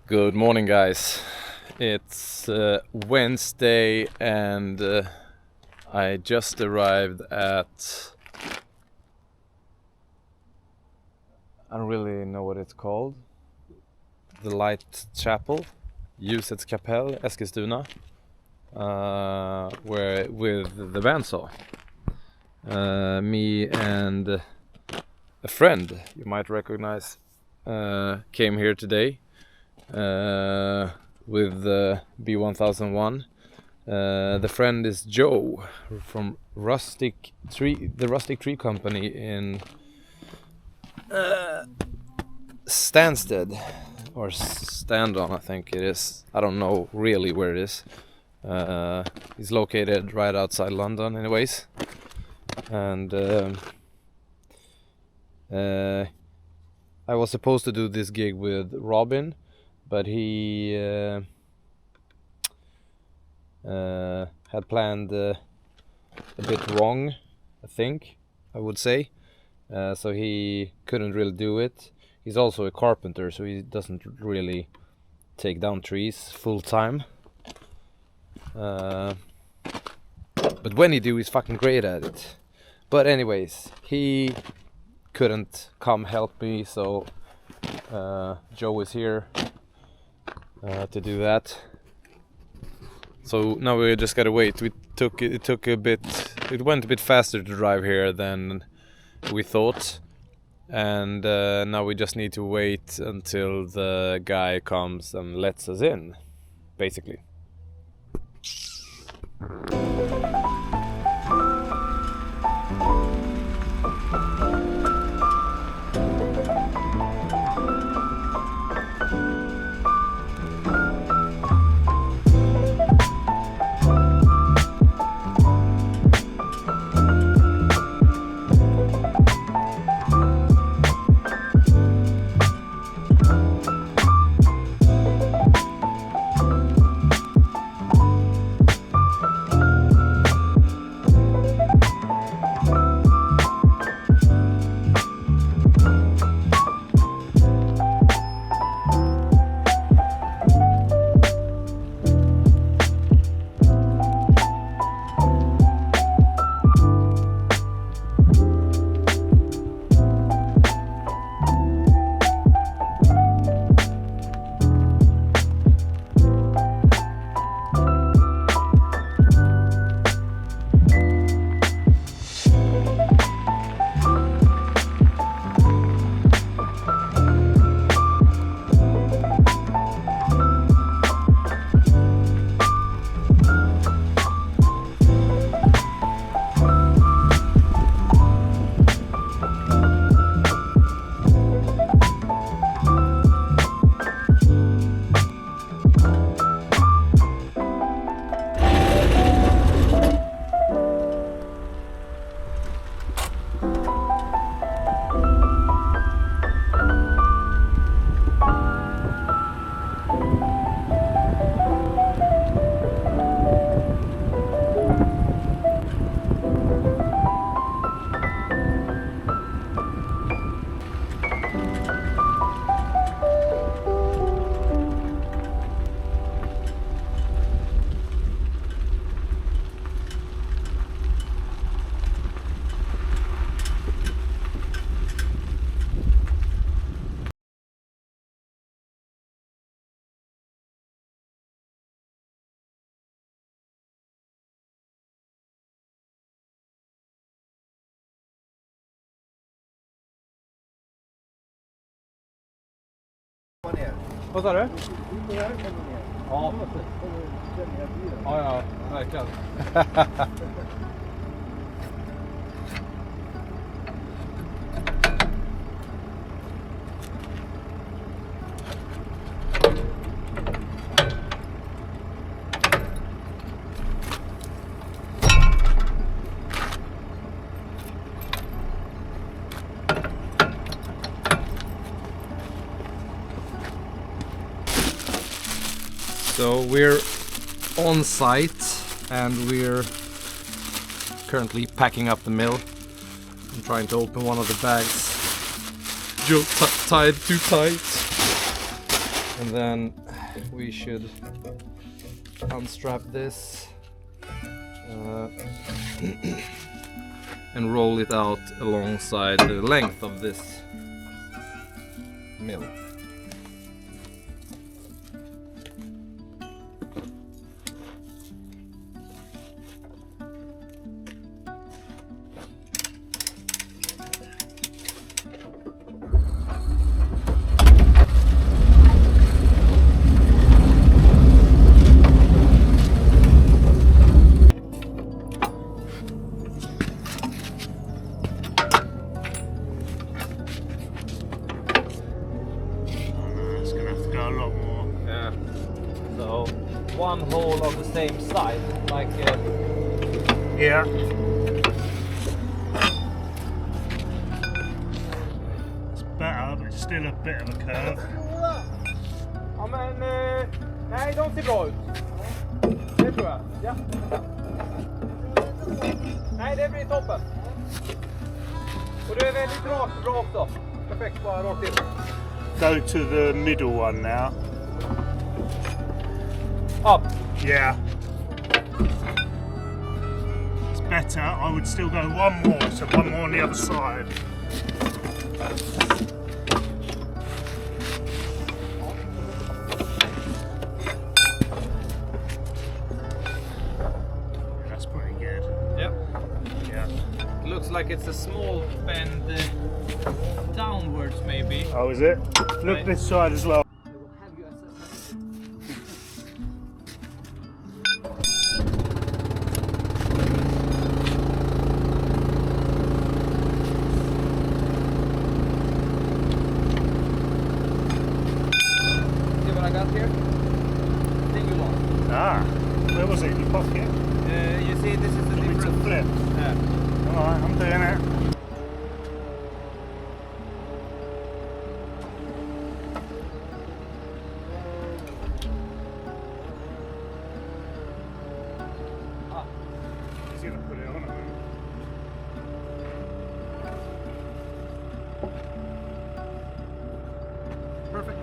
Good morning, guys. It's Wednesday and I just arrived at... I don't really know what it's called. The Light Chapel, Kapell, Eskilstuna, where with the Bandsaw. Me and a friend you might recognize came here today. With the B1001. The friend is Joe from the Rustic Tree Company in Stansted, or Standon, I think it is. I don't know really where it is. He's located right outside London, anyways. And I was supposed to do this gig with Robin, but he had planned a bit wrong, I would say. So he couldn't really do it. He's also a carpenter, so he doesn't really take down trees full time. But when he do, he's fucking great at it. But anyways, he couldn't come help me, so Joe is here to do that. So now we just gotta wait. It went a bit faster to drive here than we thought, and now we just need to wait until the guy comes and lets us in, basically. Vad sa du? Ja, ja, verkligen. So we're on site and we're currently packing up the mill. I'm trying to open one of the bags. Tied too tight. And then we should unstrap this and roll it out alongside the length of this mill. One hole of the same side, like yeah. It's better, but it's still a bit of a curve. Ja men, nej de ser bra ut. Det tror jag, ja. Nej det blir toppen. Och det är väldigt rakt bra också. Perfekt, bara rakt in. Go to the middle one now. Up. Yeah. It's better. I would still go one more, so one more on the other side. That's pretty good. Yep. Yeah. It looks like it's a small bend downwards maybe. Oh, is it? Look this side as well. Ah, where was it? In your pocket? You see, this is the different flip. Yeah. Alright, I'm doing it. He's gonna put it on, I think. Perfect.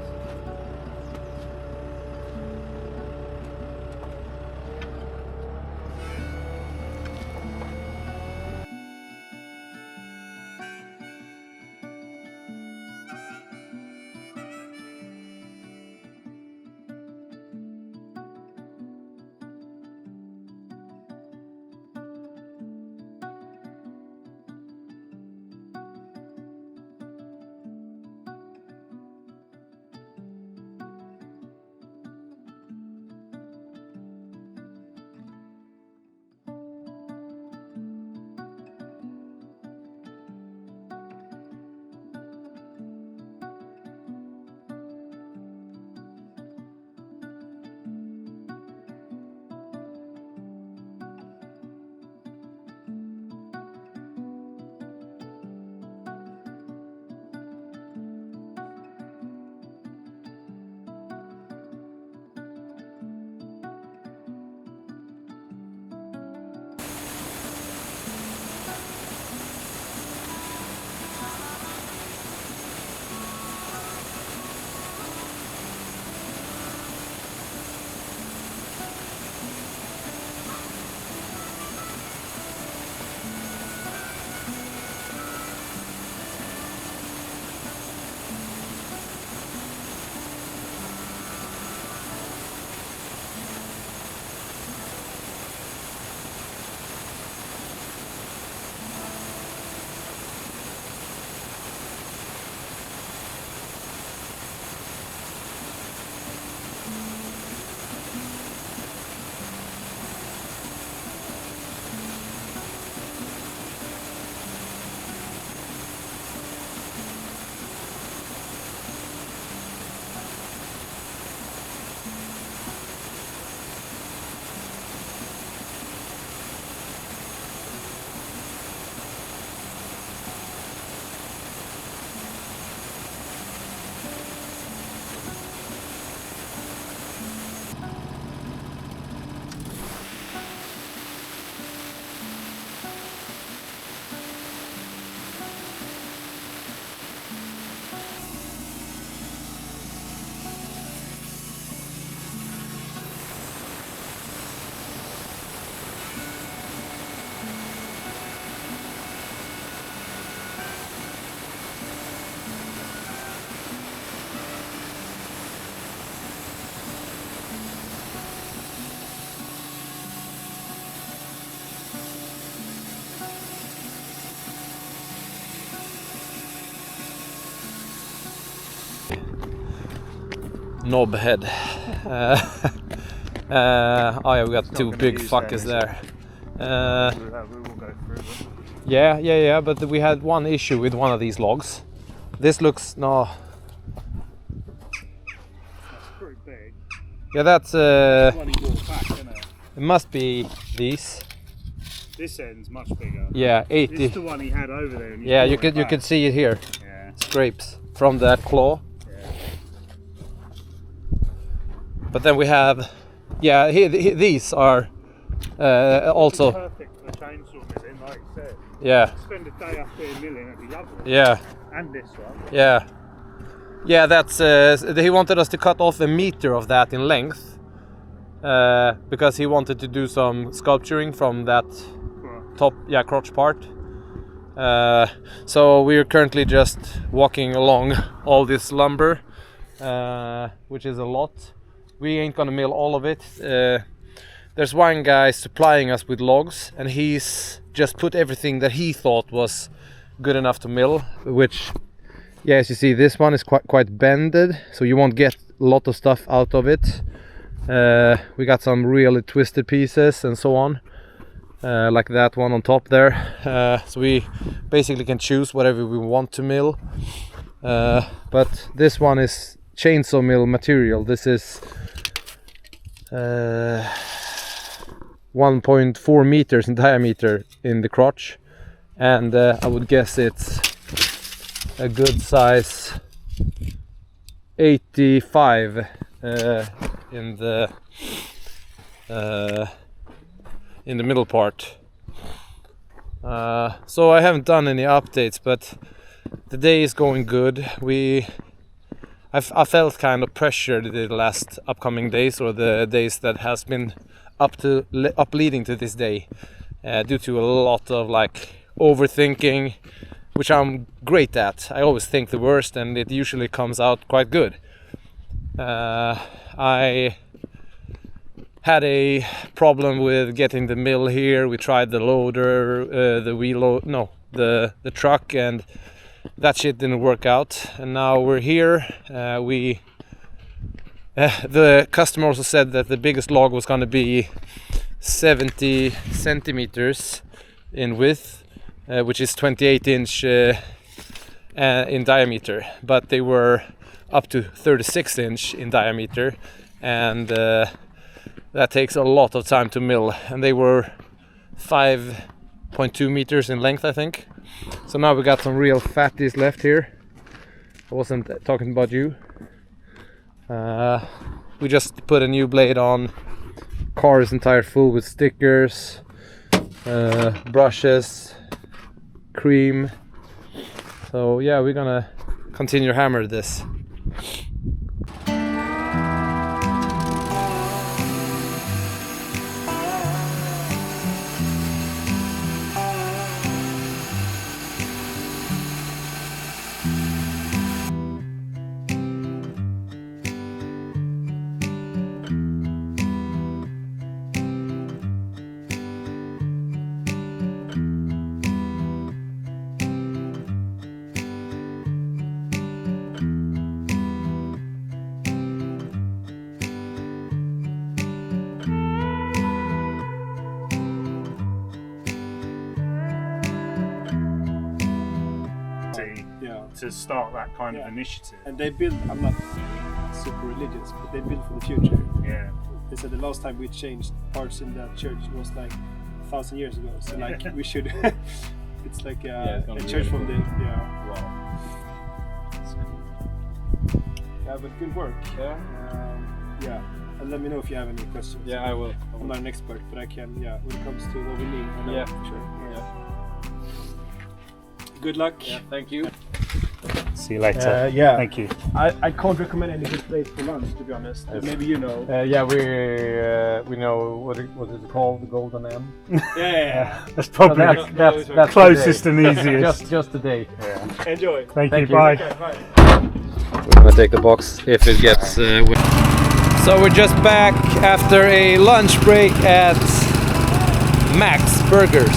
knob head. Oh yeah, we got two big fuckers there. We will go through them. Yeah, but we had one issue with one of these logs. This looks, no. That's pretty big. Yeah, that's, One he brought back, isn't it? it must be these. This end's much bigger. Yeah, 80. This is the one he had over there. And he Yeah, brought it you back. could see it here. Yeah. Scrapes from that claw. Yeah. But then we have, yeah, these are also, Perfect for chainsaw milling, like you said. yeah, Spend a day up here milling at the other one. yeah, And this one. yeah. Yeah, that's, he wanted us to cut off 1 meter of that in length. Because he wanted to do some sculpturing from that top, yeah, crotch part. So we're currently just walking along all this lumber, which is a lot. We ain't gonna mill all of it. There's one guy supplying us with logs, and he's just put everything that he thought was good enough to mill, which, yeah, as you see, this one is quite bended, so you won't get a lot of stuff out of it. We got some really twisted pieces and so on, like that one on top there. So we basically can choose whatever we want to mill. But this one is chainsaw mill material. This is 1.4 meters in diameter in the crotch, and I would guess it's a good size 85 in the middle part. So I haven't done any updates, but the day is going good. I felt kind of pressured the last upcoming days, or the days that has been up leading to this day, due to a lot of like overthinking, which I'm great at. I always think the worst, and it usually comes out quite good. I had a problem with getting the mill here. We tried the loader, the truck, and that shit didn't work out. And now we're here. The customer also said that the biggest log was going to be 70 centimeters in width, which is 28 inch in diameter, but they were up to 36 inch in diameter, and that takes a lot of time to mill, and they were 5.2 meters in length, I think. So now we got some real fatties left here. I wasn't talking about you. We just put a new blade on. Car is entire full with stickers, brushes, cream. So yeah, we're gonna continue hammer this. To start that kind of initiative. And they build, I'm not super religious, but they build for the future. Yeah. They said the last time we changed parts in that church was like 1,000 years ago. So like we should, it's like a church from the, Wow. Yeah, but good work. Yeah. Yeah. And let me know if you have any questions. Yeah, I will. I'm not an expert, but I can, when it comes to what we need, I know for sure. Yeah. Good luck. Yeah, thank you. See you later. Yeah. Thank you. I can't recommend any good place for lunch, to be honest. Yes. Maybe you know. Yeah, we know what is it called, the Golden M. Yeah. That's probably that's closest and easiest. just today. Yeah. Enjoy. Thank you. you. Bye. Okay, bye. We're gonna take the box if it gets. So we're just back after a lunch break at Max Burgers.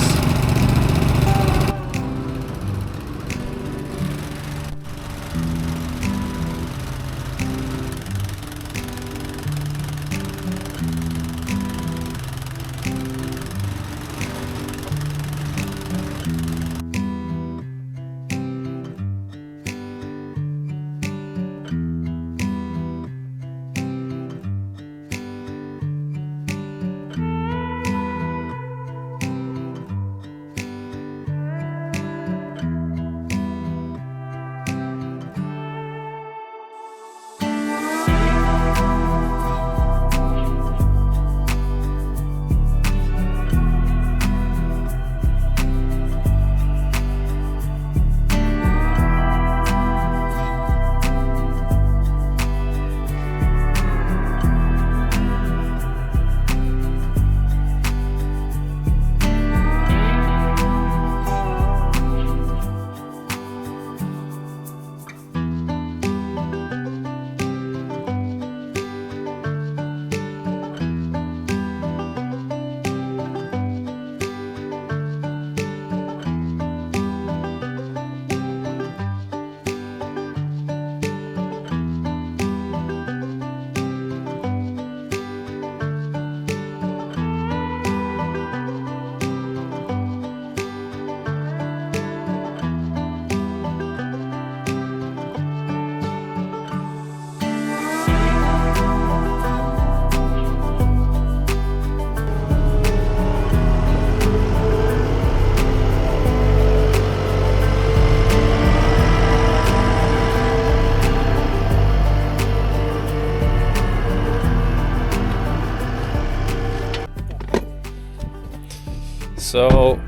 So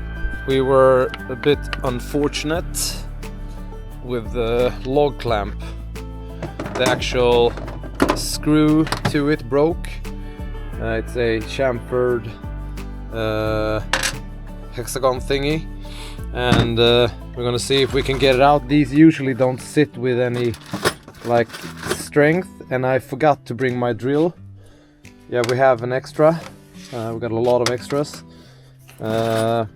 we were a bit unfortunate with the log clamp. The actual screw to it broke. It's a chamfered hexagon thingy, and we're gonna see if we can get it out. These usually don't sit with any like strength, and I forgot to bring my drill. Yeah, we have an extra. We got a lot of extras. Yeah,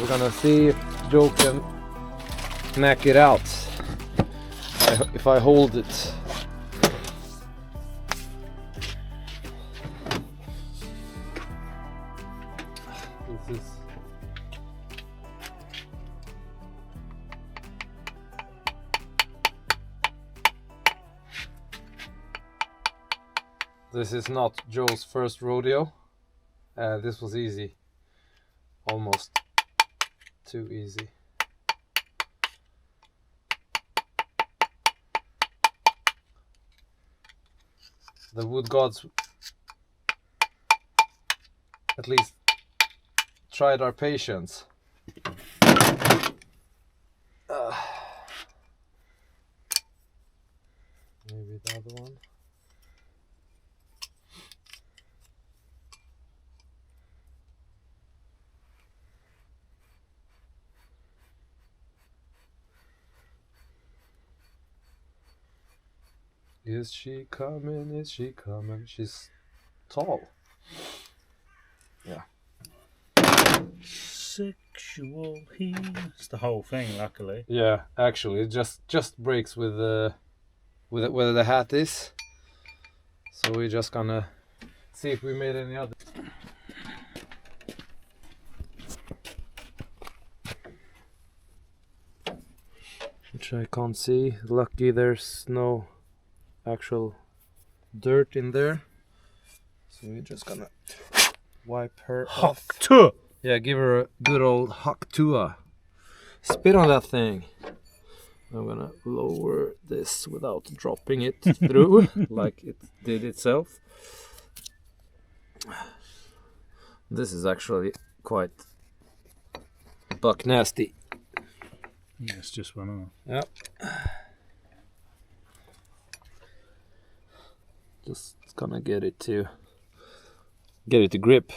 we're gonna see if Joe can knack it out if I hold it. This is not Joe's first rodeo. This was easy. Almost too easy. The wood gods at least tried our patience. Maybe the other one. Is she coming? Is she coming? She's tall. Yeah. Sexual heat. It's the whole thing, luckily. Yeah, actually, it just breaks with where the hat is. So we're just gonna see if we made any other. Which I can't see. Lucky there's no actual dirt in there, so we're just gonna wipe her off. Yeah, give her a good old haktua. Spit on that thing. I'm gonna lower this without dropping it through like it did itself. This is actually quite buck nasty. Yeah, it's just one off. Yep. Just gonna get it to grip.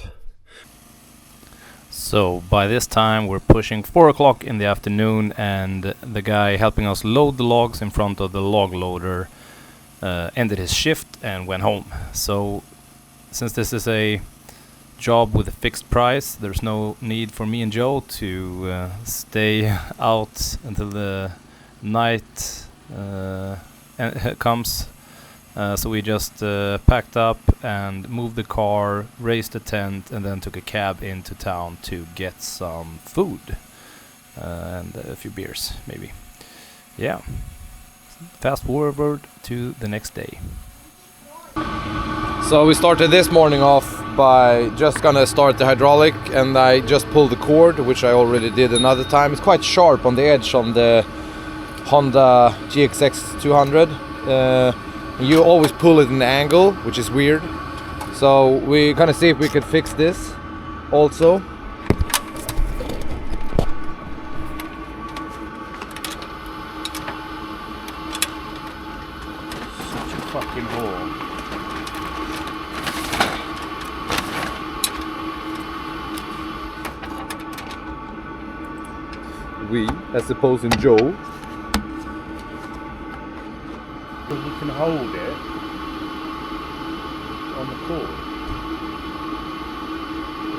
So by this time we're pushing 4 o'clock in the afternoon, and the guy helping us load the logs in front of the log loader ended his shift and went home. So since this is a job with a fixed price, there's no need for me and Joe to stay out until the night comes. So we just packed up and moved the car, raised the tent, and then took a cab into town to get some food and a few beers, maybe. Yeah. Fast forward to the next day. So we started this morning off by just gonna start the hydraulic, and I just pulled the cord, which I already did another time. It's quite sharp on the edge on the Honda GXX 200. You always pull it in the angle, which is weird. So we're gonna see if we could fix this also. Such a fucking bore. We, as opposed to Joe. We can hold it on the cord.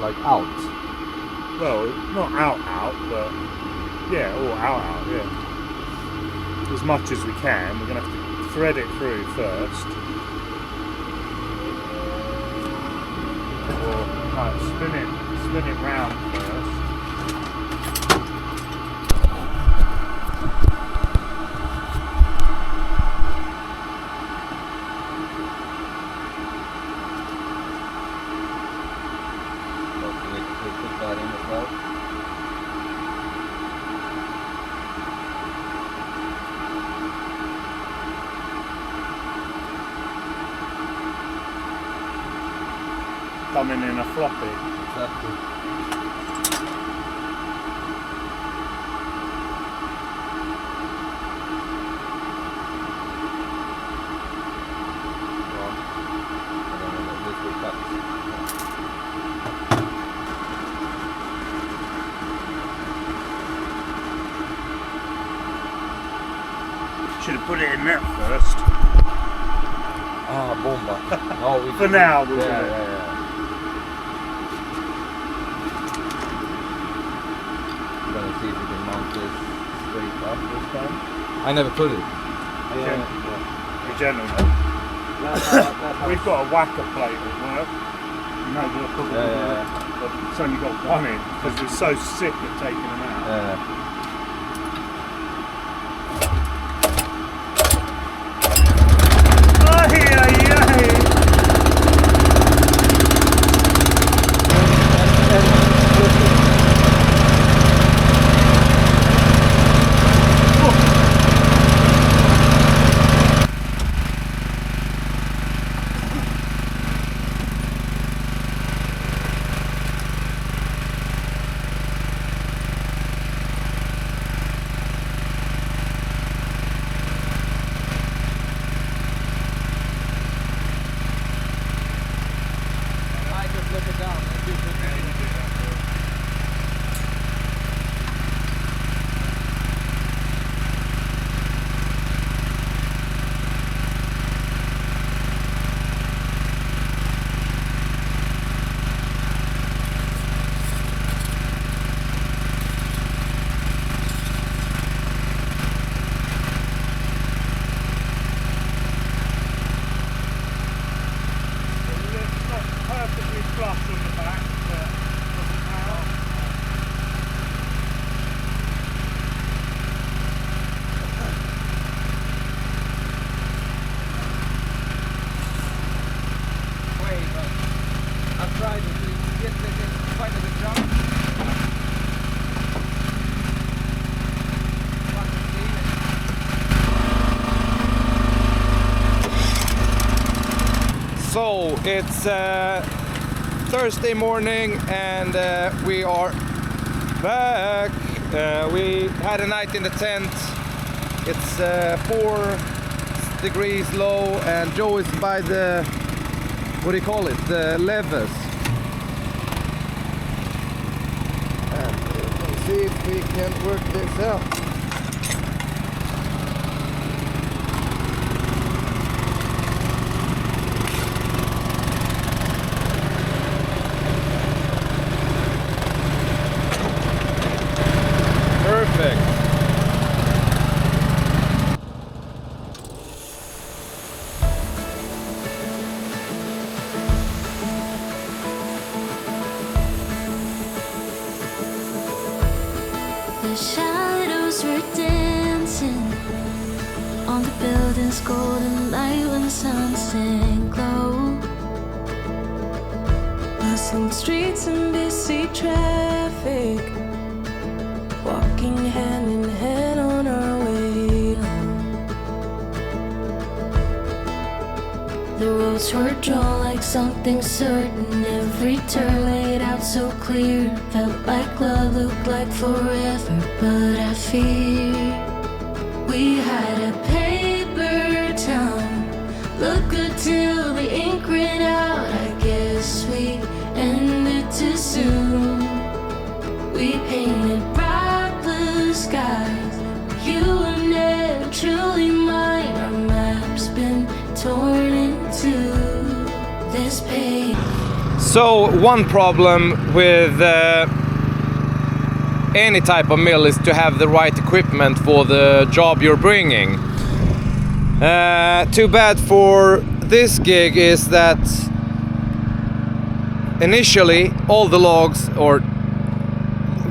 Like out. Well, not out, but yeah, or out, yeah. As much as we can. We're going to have to thread it through first. Or spin it round first. coming in a floppy. Exactly. Should have put it in there first. Ah, bomba. No, we For now, we'll do it. yeah. I'm gonna see if we can mount this straight up this time. I never put it. A gentleman. We've got a whacker plate at work. You know what I'm Yeah. But it's only got one in because we're so sick of taking them out. So it's Thursday morning and we are back. We had a night in the tent. It's 4 degrees low and Joe is by the, what do you call it, the levers. And let's see if we can work this out. Perfect. The shadows were dancing on the building's golden light when the sun sank low. Bustling streets and busy traffic, walking hand in hand on our way home. The roads were drawn like something certain, every turn laid out so clear. Felt like love, looked like forever, but I fear we had a paper town. Look good till the ink ran out. I guess we ended too soon. We painted bright blue skies. You were never truly mine. Our map's been torn into this page. So one problem with any type of mill is to have the right equipment for the job you're bringing. Too bad for this gig is that initially all the logs, or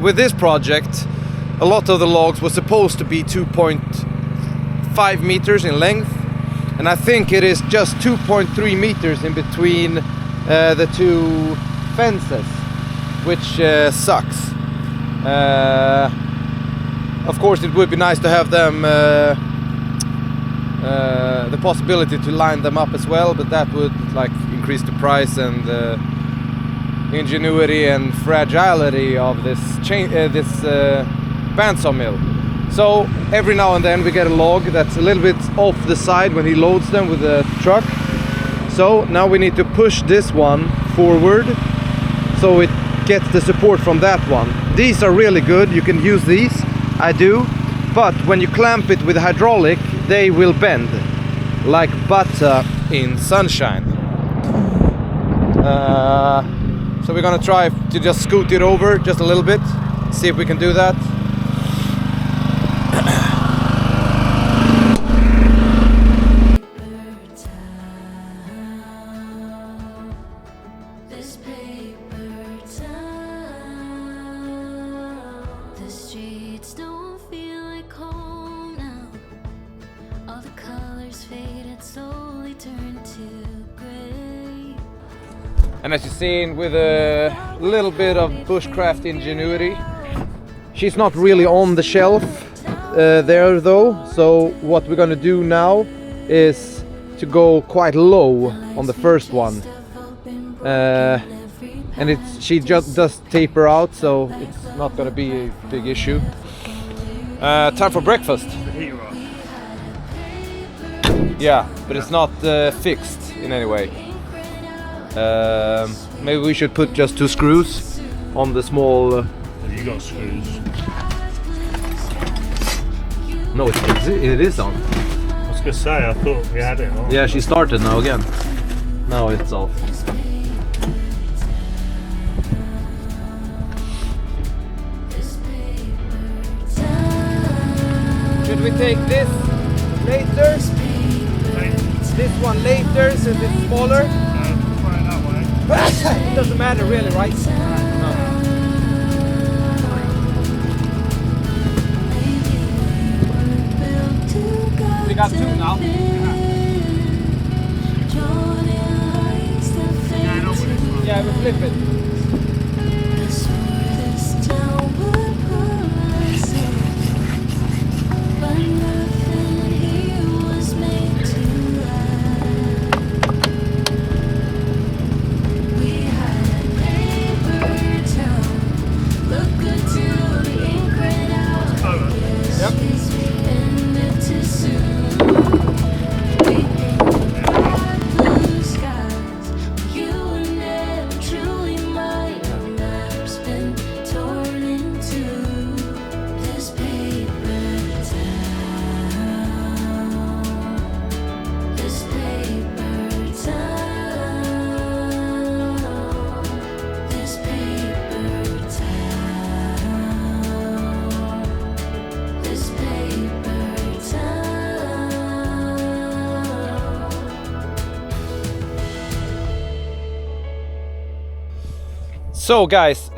with this project, a lot of the logs were supposed to be 2.5 meters in length, and I think it is just 2.3 meters in between the two fences, which sucks. Of course it would be nice to have them the possibility to line them up as well, but that would like increase the price and ingenuity and fragility of this bandsaw mill. So every now and then we get a log that's a little bit off the side when he loads them with the truck. So now we need to push this one forward so it gets the support from that one. These are really good, you can use these, I do, but when you clamp it with hydraulic they will bend like butter in sunshine. So we're gonna try to just scoot it over just a little bit, see if we can do that. And as you've seen, with a little bit of bushcraft ingenuity, she's not really on the shelf there though. So what we're gonna do now is to go quite low on the first one, and she just does taper out, so it's not gonna be a big issue. Time for breakfast. Yeah, but it's not fixed in any way. Maybe we should put just 2 screws on the small. Have you got screws? No, it is on. I was gonna say, I thought we had it on. Yeah, she started now again. Now it's off. Should we take this later? This one later since it's smaller? It doesn't matter really, right? No. We got 2 now. Yeah, we flip it. So guys,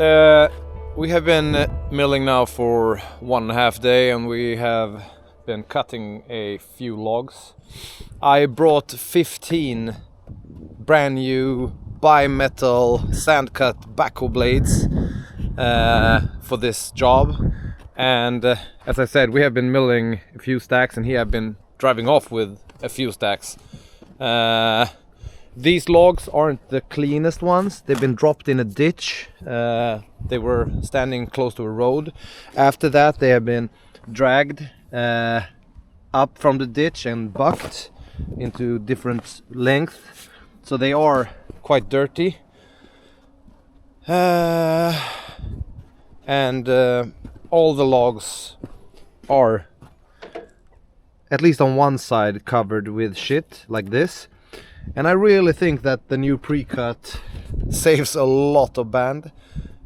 we have been milling now for 1.5 days and we have been cutting a few logs. I brought 15 brand new bimetal sand cut backhoe blades for this job, and as I said, we have been milling a few stacks and he have been driving off with a few stacks. These logs aren't the cleanest ones. They've been dropped in a ditch. They were standing close to a road. After that they have been dragged up from the ditch and bucked into different lengths. So they are quite dirty. And all the logs are, at least on one side, covered with shit like this. And I really think that the new pre-cut saves a lot of band.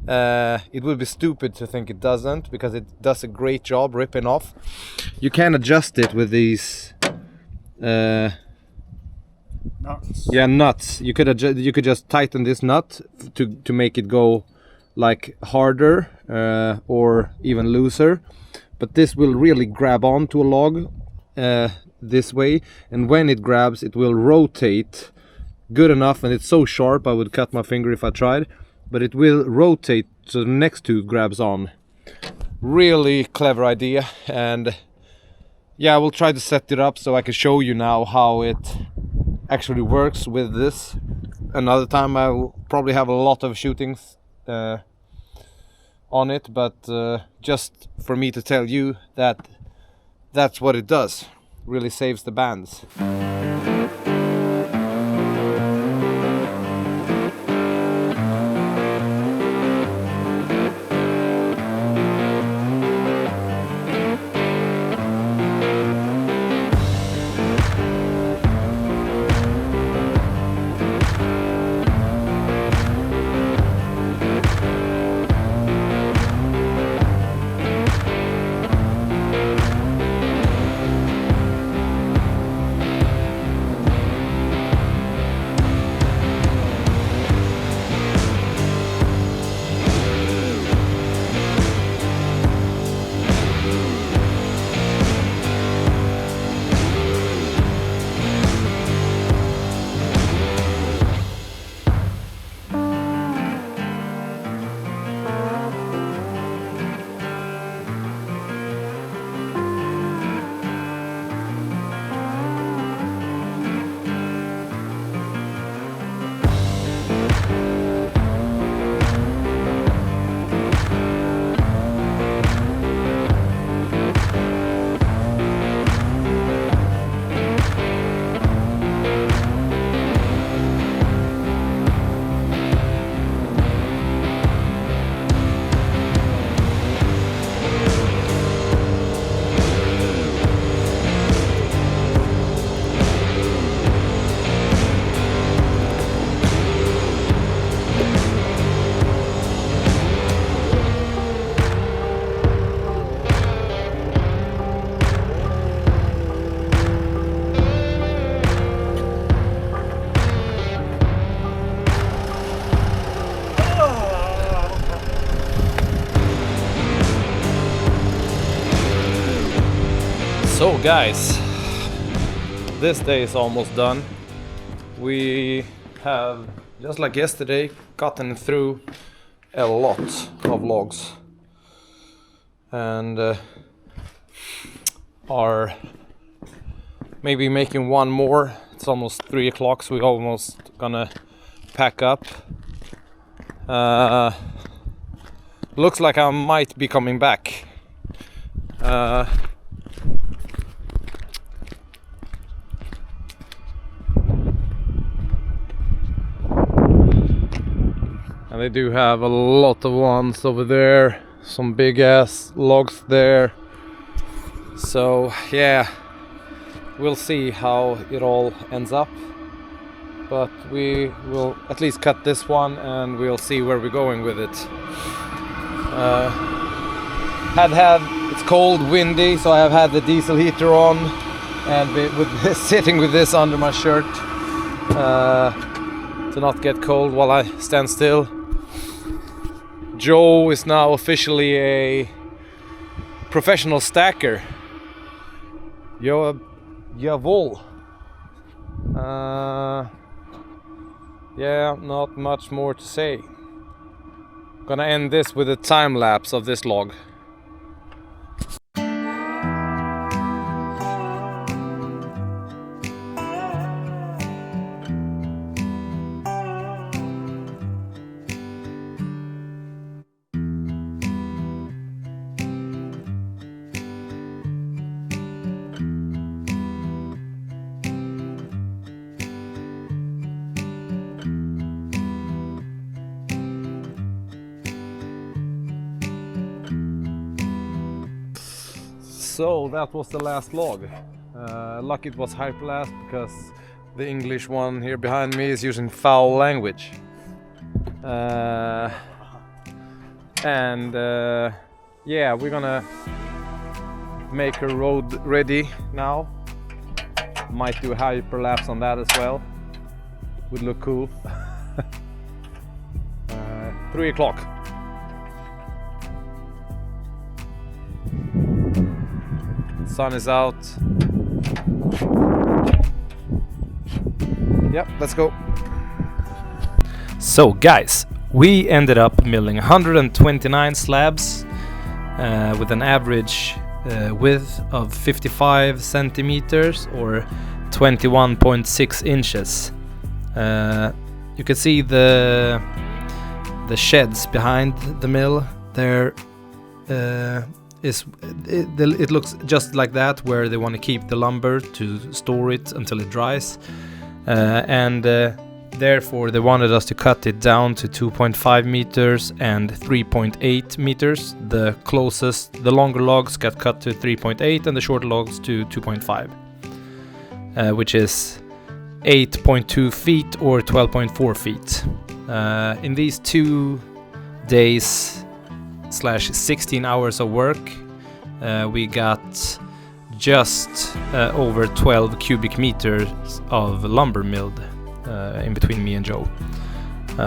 It would be stupid to think it doesn't, because it does a great job ripping off. You can adjust it with these Nuts. yeah, nuts. You could just tighten this nut to make it go like harder or even looser. But this will really grab onto a log this way, and when it grabs it will rotate good enough, and it's so sharp I would cut my finger if I tried, but it will rotate so the next tooth grabs on. Really clever idea, and yeah, I will try to set it up so I can show you now how it actually works with this. another time I will probably have a lot of shootings on it, but just for me to tell you that that's what it does. Really saves the bands. So guys, this day is almost done. We have, just like yesterday, gotten through a lot of logs and are maybe making one more. It's almost 3 o'clock, so we're almost gonna pack up. Looks like I might be coming back. And they do have a lot of ones over there, some big ass logs there. So yeah, we'll see how it all ends up. But we will at least cut this one and we'll see where we're going with it. It's cold, windy, so I have had the diesel heater on and sitting with this under my shirt to not get cold while I stand still. Joe is now officially a professional stacker. Jawohl. Yeah, not much more to say. Gonna end this with a time lapse of this log. So that was the last log. Lucky it was hyperlast because the English one here behind me is using foul language. Yeah, we're gonna make a road ready now. Might do a hyperlapse on that as well. Would look cool. 3 o'clock. Sun is out. Yep, let's go. So guys, we ended up milling 129 slabs with an average width of 55 centimeters or 21.6 inches. you can see the sheds behind the mill. There it looks just like that, where they want to keep the lumber to store it until it dries, and therefore they wanted us to cut it down to 2.5 meters and 3.8 meters. The longer logs got cut to 3.8 and the shorter logs to 2.5, which is 8.2 feet or 12.4 feet. In these 2 days / 16 hours of work, we got just over 12 cubic meters of lumber milled in between me and Joe,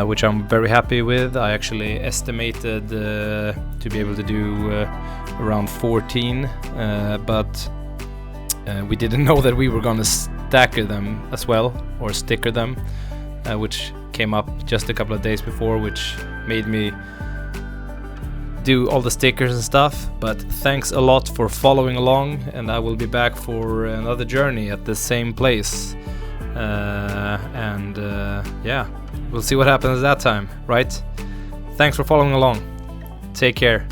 which I'm very happy with. I actually estimated to be able to do around 14, but we didn't know that we were gonna stacker them as well, or sticker them, which came up just a couple of days before, which made me do all the stickers and stuff. But thanks a lot for following along, and I will be back for another journey at the same place, and yeah, we'll see what happens that time, right? Thanks for following along. Take care.